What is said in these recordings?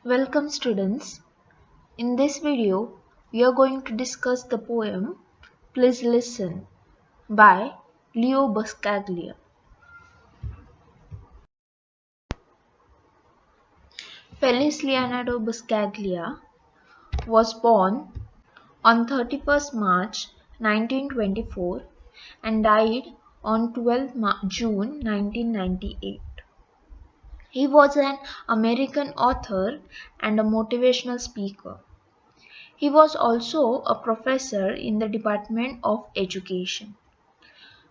Welcome students. In this video, we are going to discuss the poem Please Listen by Leo Buscaglia. Felice Leonardo Buscaglia was born on 31st March 1924 and died on 12th June 1998. He was an American author and a motivational speaker. He was also a professor in the Department of Education.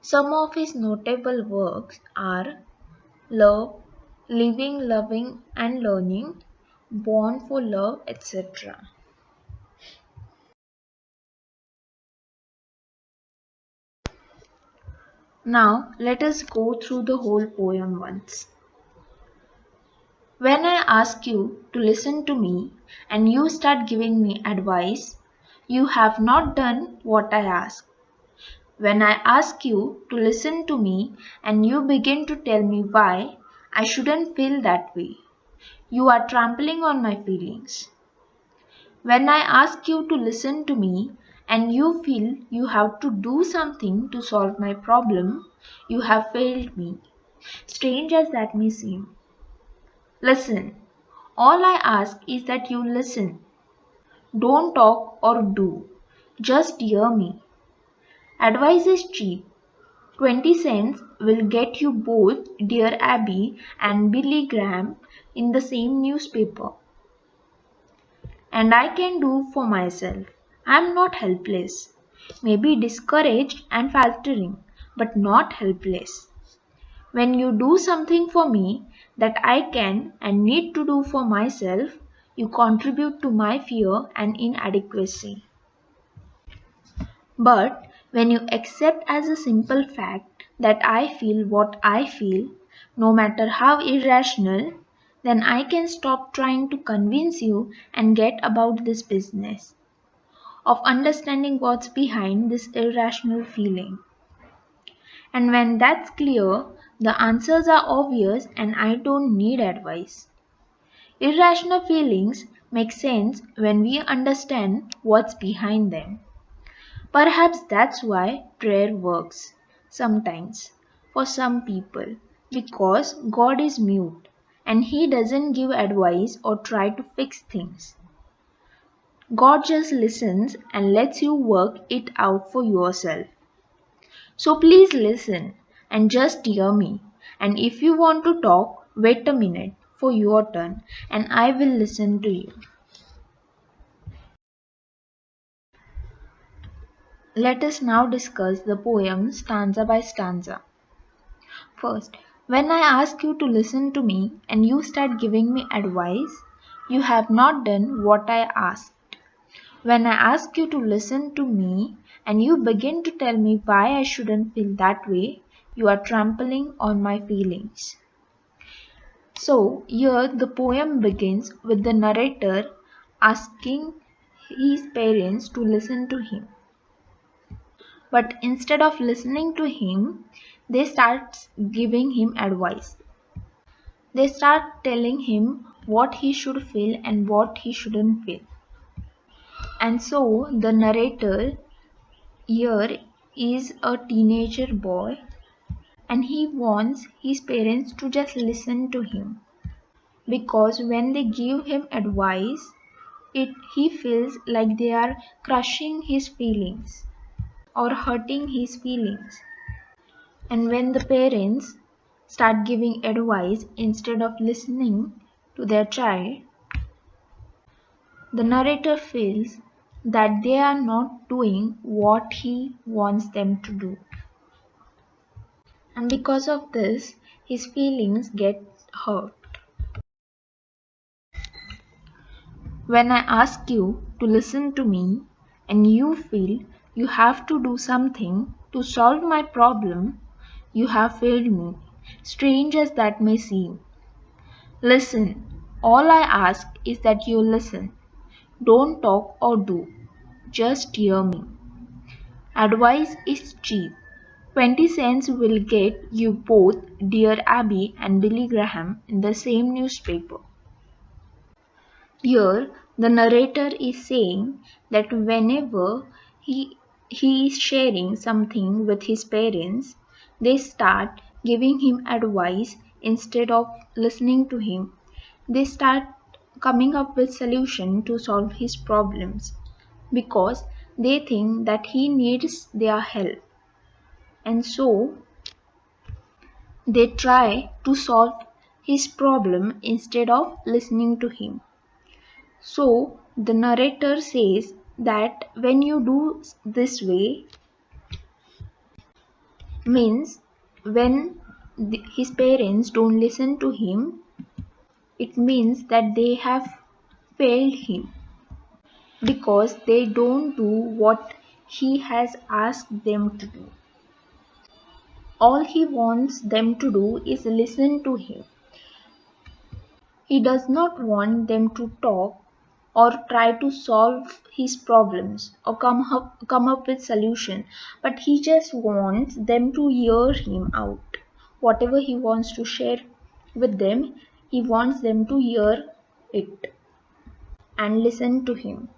Some of his notable works are Love, Living, Loving and Learning, Born for Love, etc. Now let us go through the whole poem once. When I ask you to listen to me and you start giving me advice, you have not done what I ask. When I ask you to listen to me and you begin to tell me why I shouldn't feel that way, you are trampling on my feelings. When I ask you to listen to me and you feel you have to do something to solve my problem, you have failed me, strange as that may seem. Listen. All I ask is that you listen. Don't talk or do. Just hear me. Advice is cheap. 20 cents will get you both Dear Abby and Billy Graham in the same newspaper. And I can do for myself. I am not helpless. Maybe discouraged and faltering, but not helpless. When you do something for me that I can and need to do for myself, you contribute to my fear and inadequacy. But when you accept as a simple fact that I feel what I feel, no matter how irrational, then I can stop trying to convince you and get about this business of understanding what's behind this irrational feeling. And when that's clear, the answers are obvious and I don't need advice. Irrational feelings make sense when we understand what's behind them. Perhaps that's why prayer works sometimes for some people, because God is mute and He doesn't give advice or try to fix things. God just listens and lets you work it out for yourself. So please listen and just hear me. And if you want to talk, wait a minute for your turn and I will listen to you. Let us now discuss the poem stanza by stanza. First, when I ask you to listen to me and you start giving me advice, you have not done what I asked. When I ask you to listen to me and you begin to tell me why I shouldn't feel that way, you are trampling on my feelings. So, here the poem begins with the narrator asking his parents to listen to him. But instead of listening to him, they start giving him advice. They start telling him what he should feel and what he shouldn't feel. And so the narrator here is a teenager boy and he wants his parents to just listen to him. Because when they give him advice, he feels like they are crushing his feelings or hurting his feelings. And when the parents start giving advice instead of listening to their child, the narrator feels that they are not doing what he wants them to do. And because of this, his feelings get hurt. When I ask you to listen to me and you feel you have to do something to solve my problem, you have failed me, strange as that may seem. Listen. All I ask is that you listen. Don't talk or do. Just hear me. Advice is cheap. 20 cents will get you both Dear Abby and Billy Graham in the same newspaper. Here, the narrator is saying that whenever he is sharing something with his parents, they start giving him advice instead of listening to him. They start coming up with solution to solve his problems because they think that he needs their help, and so they try to solve his problem instead of listening to him. So the narrator says that when you do this way, means when his parents don't listen to him, it means that they have failed him because they don't do what he has asked them to do. All he wants them to do is listen to him. He does not want them to talk or try to solve his problems or come up with solution, but he just wants them to hear him out. Whatever he wants to share with them, he wants them to hear it and listen to him.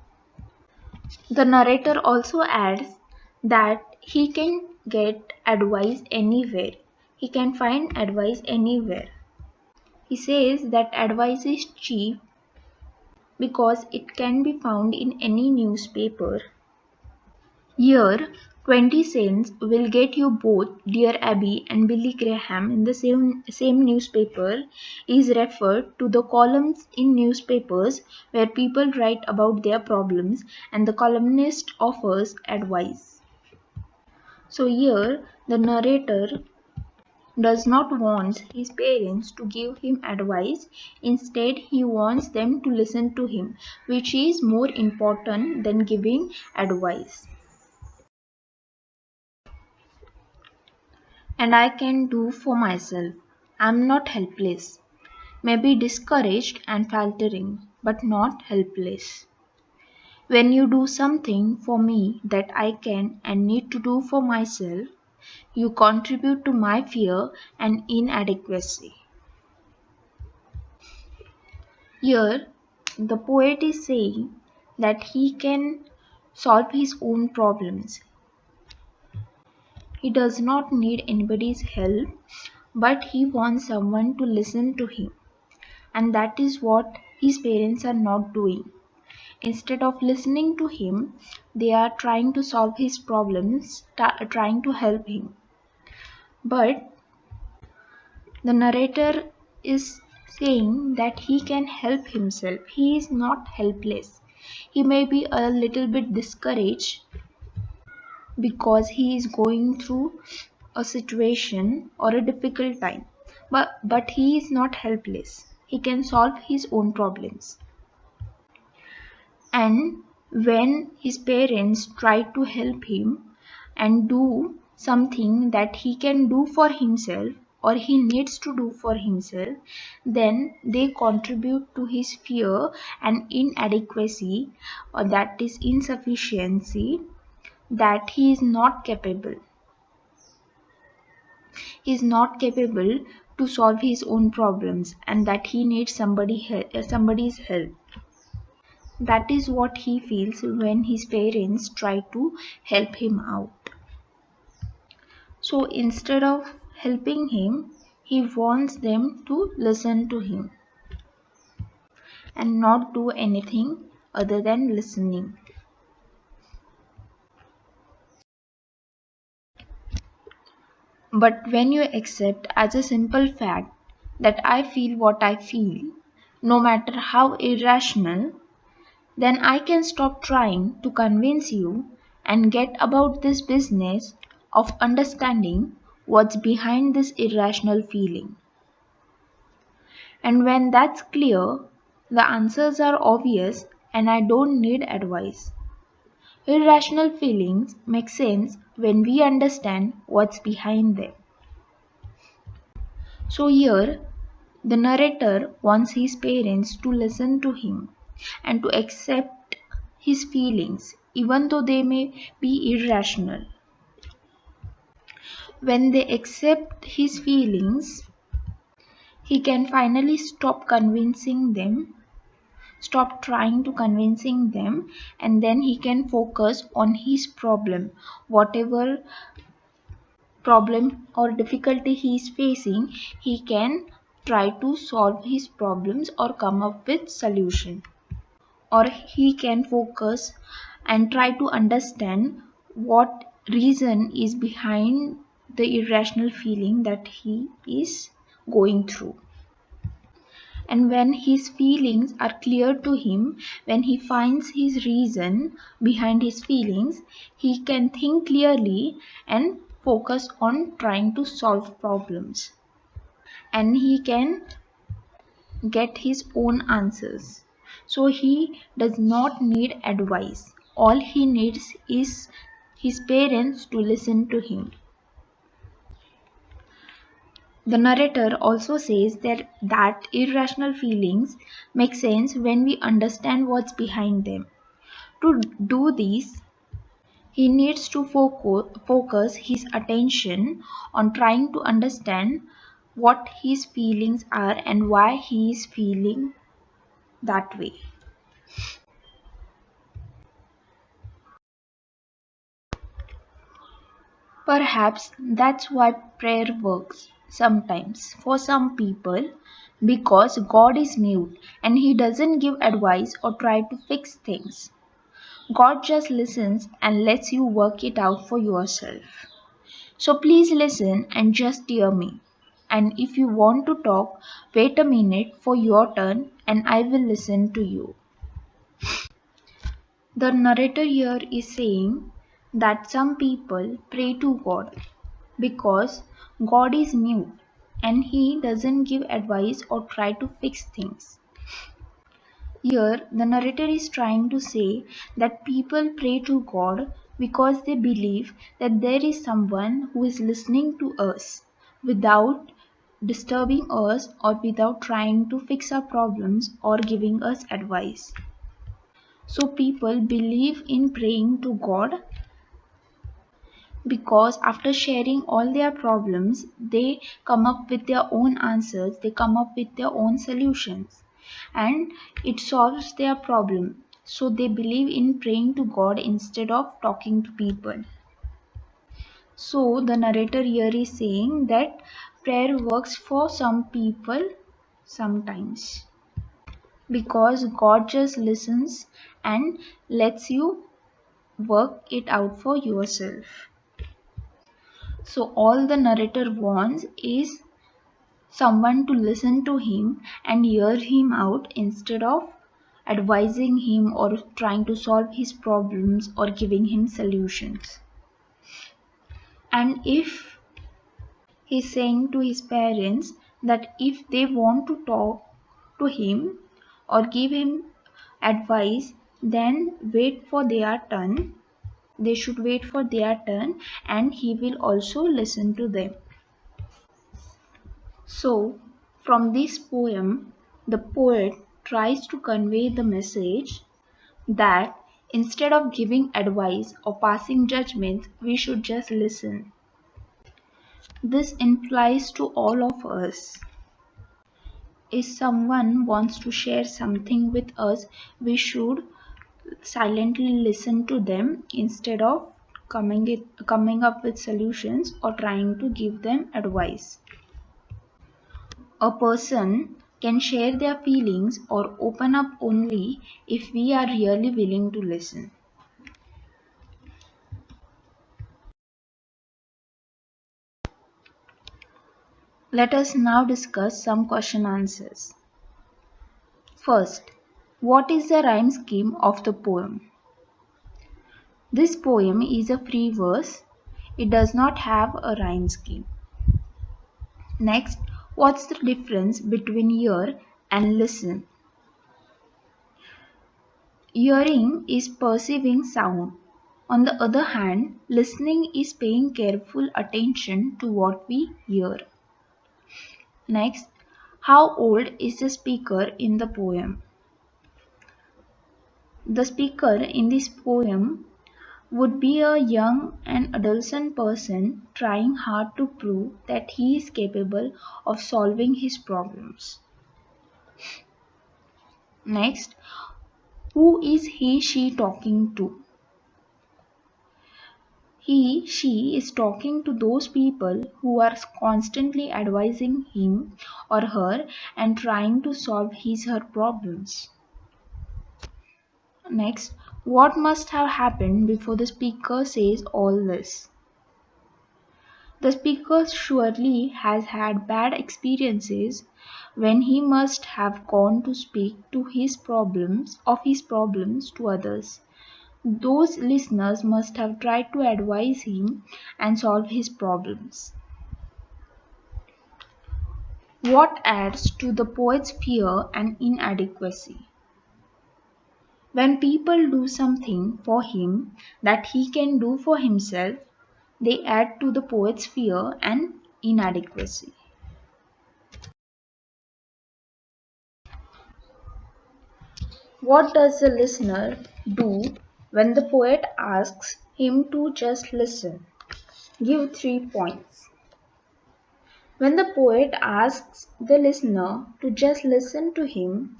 The narrator also adds that he can get advice anywhere. He can find advice anywhere. He says that advice is cheap because it can be found in any newspaper. Here, 20 cents will get you both Dear Abby and Billy Graham in the same newspaper is referred to the columns in newspapers where people write about their problems and the columnist offers advice. So here, the narrator does not want his parents to give him advice. Instead, he wants them to listen to him, which is more important than giving advice. And I can do for myself. I am not helpless. Maybe discouraged and faltering, but not helpless. When you do something for me that I can and need to do for myself, you contribute to my fear and inadequacy. Here, the poet is saying that he can solve his own problems. He does not need anybody's help, but he wants someone to listen to him. And that is what his parents are not doing. Instead of listening to him, they are trying to solve his problems, trying to help him. But the narrator is saying that he can help himself. He is not helpless. He may be a little bit discouraged because he is going through a situation or a difficult time. But he is not helpless. He can solve his own problems. And when his parents try to help him and do something that he can do for himself or he needs to do for himself, then they contribute to his fear and inadequacy, or that is insufficiency, that he is not capable. He is not capable to solve his own problems and that he needs somebody's help. That is what he feels when his parents try to help him out. So instead of helping him, he wants them to listen to him and not do anything other than listening. But when you accept as a simple fact that I feel what I feel, no matter how irrational, then I can stop trying to convince you and get about this business of understanding what's behind this irrational feeling. And when that's clear, the answers are obvious and I don't need advice. Irrational feelings make sense when we understand what's behind them. So here, the narrator wants his parents to listen to him and to accept his feelings, even though they may be irrational. When they accept his feelings, he can finally stop convincing them stop trying to convincing them, and then he can focus on his problem, whatever problem or difficulty he is facing. He can try to solve his problems or come up with solution, or he can focus and try to understand what reason is behind the irrational feeling that he is going through. And when his feelings are clear to him, when he finds his reason behind his feelings, he can think clearly and focus on trying to solve problems. And he can get his own answers. So he does not need advice. All he needs is his parents to listen to him. The narrator also says that irrational feelings make sense when we understand what's behind them. To do this, he needs to focus his attention on trying to understand what his feelings are and why he is feeling that way. Perhaps that's why prayer works sometimes for some people, because God is mute and He doesn't give advice or try to fix things. God just listens and lets you work it out for yourself. So please listen and just hear me. And if you want to talk, wait a minute for your turn and I will listen to you. The narrator here is saying that some people pray to God because God is mute and He doesn't give advice or try to fix things. Here, the narrator is trying to say that people pray to God because they believe that there is someone who is listening to us without disturbing us or without trying to fix our problems or giving us advice. So people believe in praying to God because after sharing all their problems, they come up with their own answers, they come up with their own solutions, and it solves their problem. So they believe in praying to God instead of talking to people. So the narrator here is saying that prayer works for some people sometimes because God just listens and lets you work it out for yourself. So all the narrator wants is someone to listen to him and hear him out instead of advising him or trying to solve his problems or giving him solutions. And if he's saying to his parents that if they want to talk to him or give him advice, then wait for their turn. They should wait for their turn and he will also listen to them. So, from this poem, the poet tries to convey the message that instead of giving advice or passing judgment, we should just listen. This implies to all of us. If someone wants to share something with us, we should silently listen to them instead of coming up with solutions or trying to give them advice. A person can share their feelings or open up only if we are really willing to listen. Let us now discuss some question answers. First, what is the rhyme scheme of the poem? This poem is a free verse. It does not have a rhyme scheme. Next, what's the difference between hear and listen? Hearing is perceiving sound. On the other hand, listening is paying careful attention to what we hear. Next, how old is the speaker in the poem? The speaker in this poem would be a young and adolescent person trying hard to prove that he is capable of solving his problems. Next, who is he, she talking to? He, she is talking to those people who are constantly advising him or her and trying to solve his her problems. Next, what must have happened before the speaker says all this? The speaker surely has had bad experiences when he must have gone to speak to his problems to others. Those listeners must have tried to advise him and solve his problems. What adds to the poet's fear and inadequacy? When people do something for him that he can do for himself, they add to the poet's fear and inadequacy. What does the listener do when the poet asks him to just listen? Give 3 points. When the poet asks the listener to just listen to him,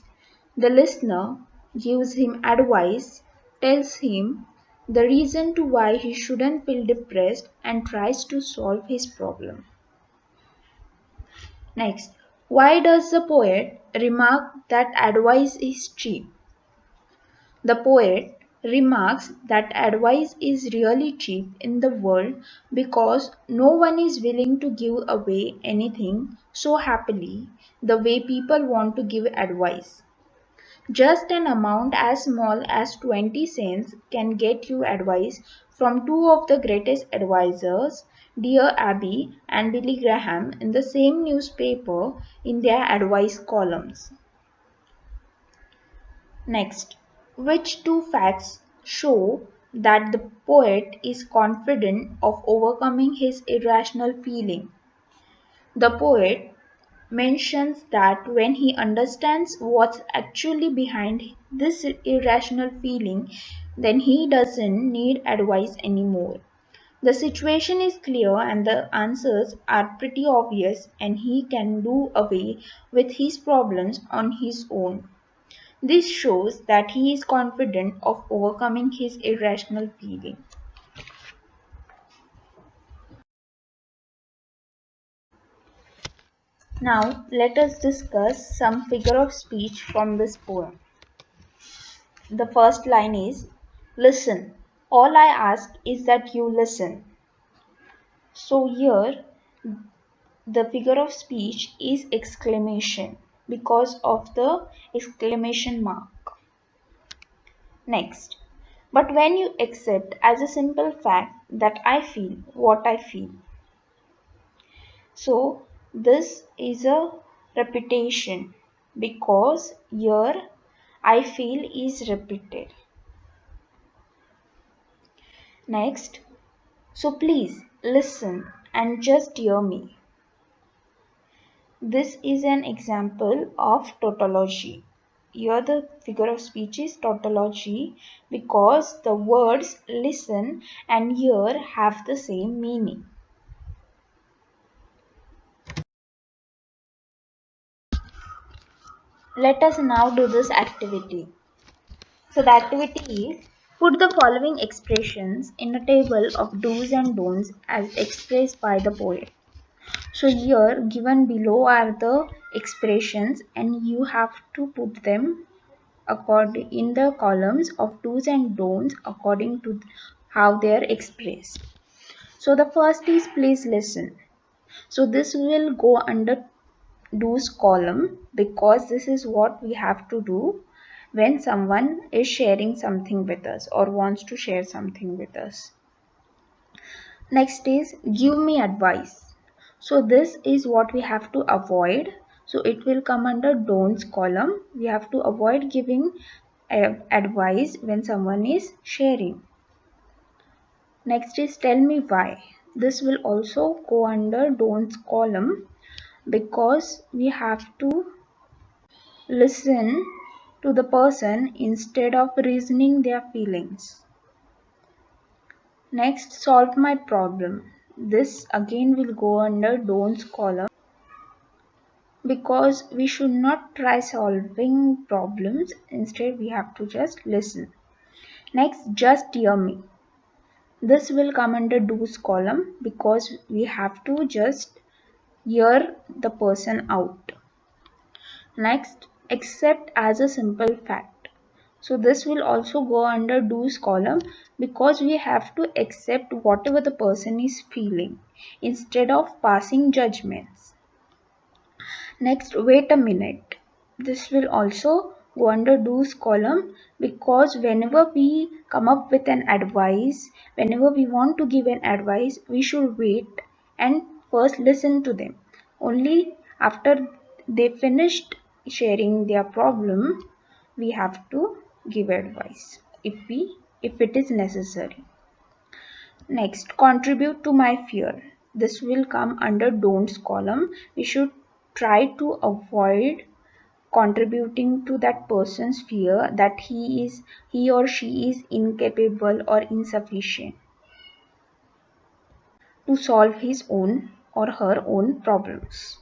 the listener gives him advice, tells him the reason to why he shouldn't feel depressed and tries to solve his problem. Next, why does the poet remark that advice is cheap? The poet remarks that advice is really cheap in the world because no one is willing to give away anything so happily the way people want to give advice. Just an amount as small as 20 cents can get you advice from two of the greatest advisors, Dear Abby and Billy Graham, in the same newspaper in their advice columns. Next, which two facts show that the poet is confident of overcoming his irrational feeling? The poet mentions that when he understands what's actually behind this irrational feeling, then he doesn't need advice anymore. The situation is clear and the answers are pretty obvious, and he can do away with his problems on his own. This shows that he is confident of overcoming his irrational feeling. Now, let us discuss some figure of speech from this poem. The first line is, listen. All I ask is that you listen. So here the figure of speech is exclamation because of the exclamation mark. Next, but when you accept as a simple fact that I feel what I feel. So this is a repetition because here I feel is repeated. Next, so please listen and just hear me. This is an example of tautology. Here the figure of speech is tautology because the words listen and hear have the same meaning. Let us now do this activity. So the activity is, put the following expressions in a table of do's and don'ts as expressed by the poet. So here given below are the expressions and you have to put them according in the columns of do's and don'ts according to how they are expressed. So the first is please listen. So this will go under do's column because this is what we have to do when someone is sharing something with us or wants to share something with us. Next is give me advice. So this is what we have to avoid. So it will come under don'ts column. We have to avoid giving advice when someone is sharing. Next is tell me why. This will also go under don'ts column because we have to listen to the person instead of reasoning their feelings. Next, solve my problem. This again will go under don'ts column. because we should not try solving problems. Instead, we have to just listen. Next, just hear me. This will come under do's column because we have to just hear the person out. Next, accept as a simple fact. So this will also go under do's column because we have to accept whatever the person is feeling instead of passing judgments. Next, wait a minute. This will also go under do's column because whenever we come up with an advice, whenever we want to give an advice, we should wait and first listen to them. Only after they finished sharing their problem, we have to give advice if it is necessary. Next, contribute to my fear. This will come under don'ts column. We should try to avoid contributing to that person's fear that he or she is incapable or insufficient to solve his own or her own problems.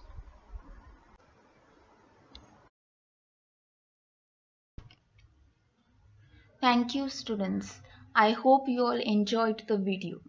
Thank you, students. I hope you all enjoyed the video.